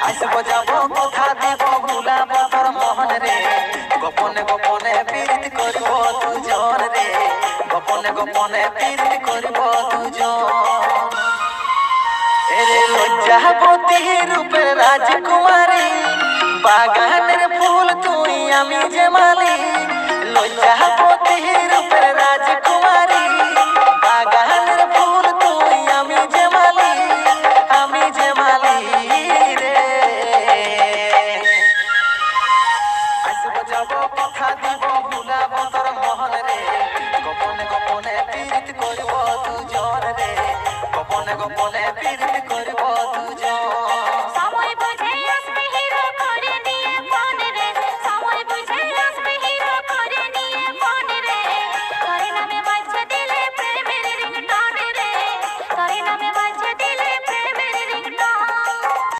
আসবো যাব কথা দেব ভুলাব তোর মন রে গোপনে গোপনে প্রীত করব দুজন রে গোপনে গোপনে প্রীত করব দুজন এরে লজ্জাবতী রূপের রাজকুমারী বাগানের ফুল তুই আমি যে মালি লজ্জা